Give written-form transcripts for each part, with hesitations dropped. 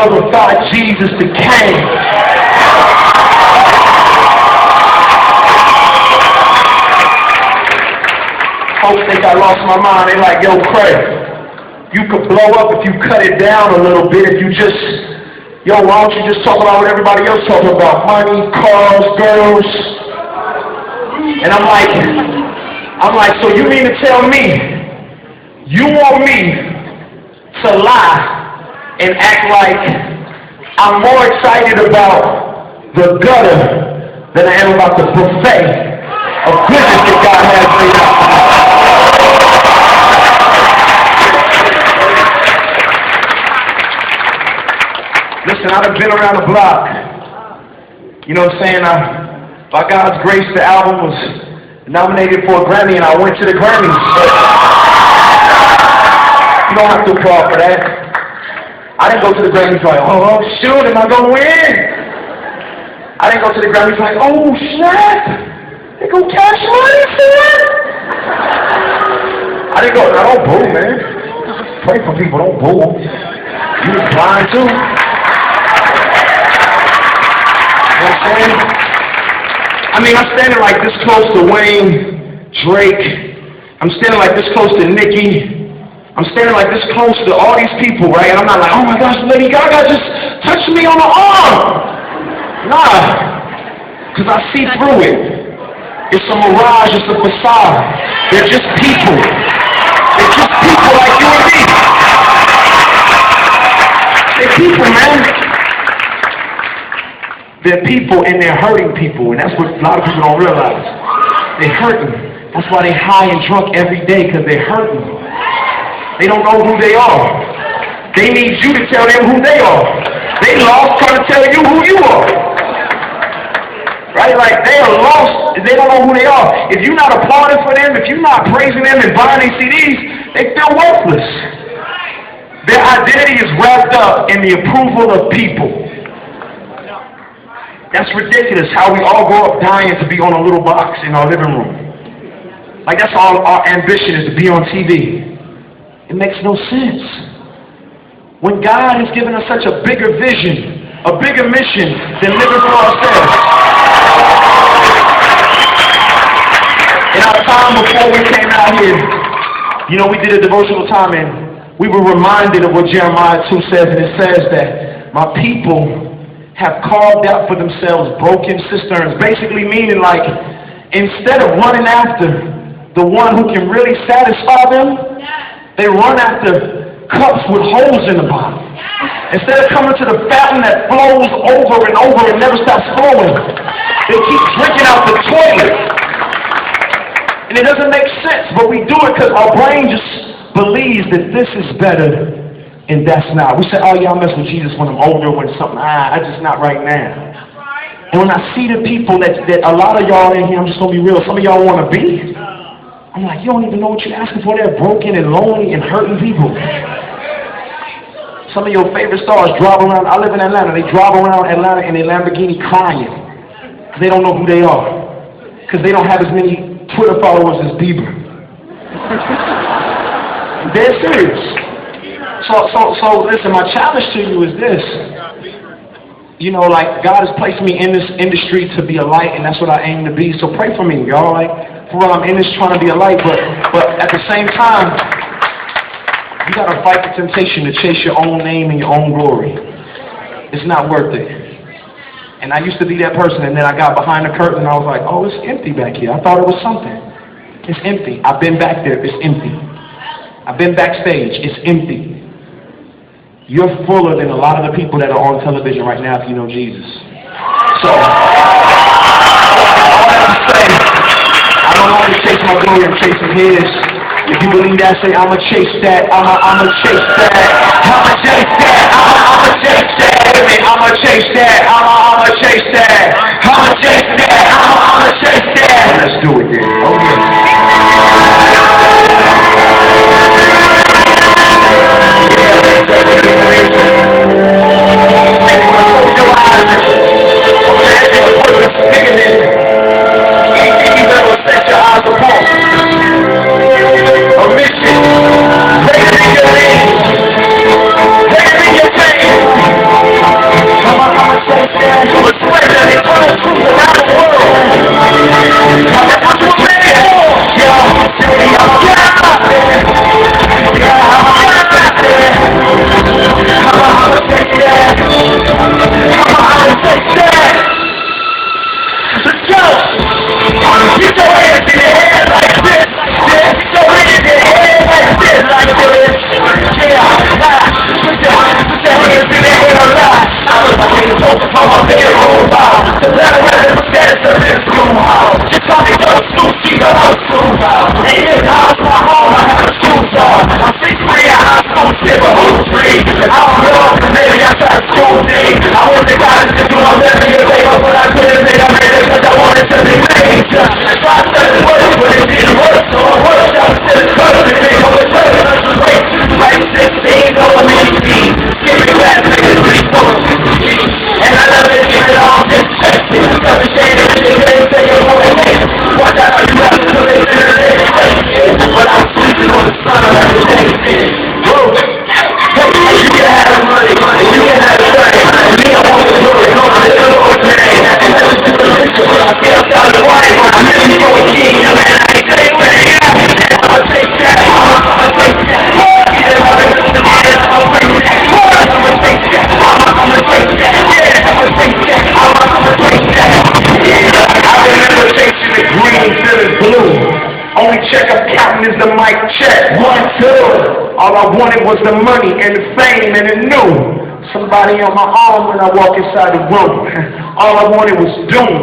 glorified Jesus the King. Folks think I lost my mind. They like, yo, Craig, you could blow up if you cut it down a little bit. If you just, yo, why don't you just talk about what everybody else talking about? Money, cars, girls. And I'm like, so you mean to tell me you want me to lie and act like I'm more excited about the gutter than I am about the buffet of goodness that God has laid out? Listen, I've been around the block. You know what I'm saying? By God's grace, the album was nominated for a Grammy, and I went to the Grammys. You don't have to applaud for that. I didn't go to the Grammys like, oh, shoot, am I going to win? I didn't go to the Grammys like, oh, snap. They go cash money for it? I didn't go, no, don't boo, man. Pray for people, don't boo them. You was blind, too. You know what I'm saying? I mean, I'm standing like this close to Wayne, Drake. I'm standing like this close to Nicki. I'm standing like this close to all these people, right? And I'm not like, oh my gosh, Lady Gaga just touched me on the arm. Nah, because I see through it. It's a mirage, it's a facade. They're just people. They're just people like you and me. They're people, man. They're people and they're hurting people, and that's what a lot of people don't realize. They're hurting. That's why they're high and drunk every day, because they're hurting. They don't know who they are. They need you to tell them who they are. They lost trying to tell you who you are. Right? Like, they are lost. They don't know who they are. If you're not applauding for them, if you're not praising them and buying their CDs, they feel worthless. Their identity is wrapped up in the approval of people. That's ridiculous how we all grow up dying to be on a little box in our living room. Like, that's all our ambition is, to be on TV. It makes no sense. When God has given us such a bigger vision, a bigger mission than living for ourselves. In our time before we came out here, you know, we did a devotional time and we were reminded of what Jeremiah 2 says, and it says that my people have carved out for themselves broken cisterns, basically meaning like, instead of running after the one who can really satisfy them, they run after cups with holes in the bottom. Instead of coming to the fountain that flows over and over and never stops flowing, they keep drinking out the toilet. And it doesn't make sense, but we do it because our brain just believes that this is better and that's not. We say, oh yeah, I'll mess with Jesus when I'm older, when something, I just not right now. And when I see the people that a lot of y'all in here, I'm just going to be real, some of y'all want to be, I'm like, you don't even know what you're asking for. They're broken and lonely and hurting people. Some of your favorite stars drive around. I live in Atlanta. They drive around Atlanta in a Lamborghini crying. They don't know who they are. Because they don't have as many Twitter followers as Bieber. They're serious. So listen, my challenge to you is this. You know, like, God has placed me in this industry to be a light, and that's what I aim to be. So pray for me, y'all. Like, for I'm in this trying to be a light, but at the same time, you got to fight the temptation to chase your own name and your own glory. It's not worth it. And I used to be that person, and then I got behind the curtain, and I was like, oh, it's empty back here. I thought it was something. It's empty. I've been back there. It's empty. I've been backstage. It's empty. You're fuller than a lot of the people that are on television right now if you know Jesus. So, all that I'm saying, I don't want to chase my glory, I'm chasing his. If you believe that, say, I'ma chase that, I'ma chase that, I'ma chase that, I'ma chase that, I'ma chase that, I'ma chase that, I'ma chase that, I'ma chase that. Let's do it then. Oh yeah. Greater than your name, greater than your fame. In this house, my home, I have a true star. I'm 6'3", a high school shipper, who's free? I don't know, maybe I tried to school me. I went to college to do my best to get paper, but I couldn't think I made it because I wanted to be major. So I started working, but it didn't work, so I worked out to the curve and they go with her. Like 16, over 18. Give me that nigga, 3, 4, 16. And I love it, give it all, just check it. Never shade it, they didn't say it for a name. Watch out, you have to put it in the next. But I'm sleeping on the sun, I'm every day. Whoa. Hey, you can have the money, you can have the money. Me, I want the glory, no, I live in the name. But I feel out the white, I'm living for a king, man, I ain't saying where they at. I'ma take that, I'ma take that. Only check I'm counting is the mic check. 1, 2. All I wanted was the money and the fame and the new. Somebody on my arm when I walk inside the room. All I wanted was doom.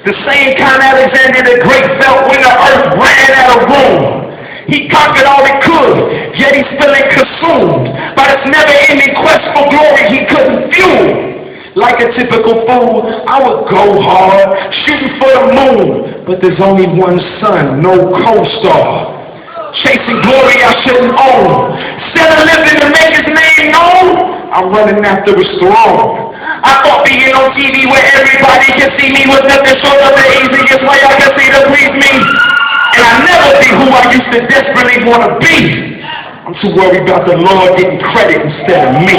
The same kind Alexander the Great felt when the earth ran out of room. He conquered all he could, yet he's feeling consumed by this never-ending quest for glory he couldn't fuel. Like a typical fool, I would go hard, shooting for the moon, but there's only one sun, no co-star. Chasing glory I shouldn't own. Instead of living to make his name known, I'm running after his throne. I thought being on TV where everybody can see me was nothing short of the easiest way I could see to please me. And I never be who I used to desperately want to be. I'm too worried about the Lord getting credit instead of me.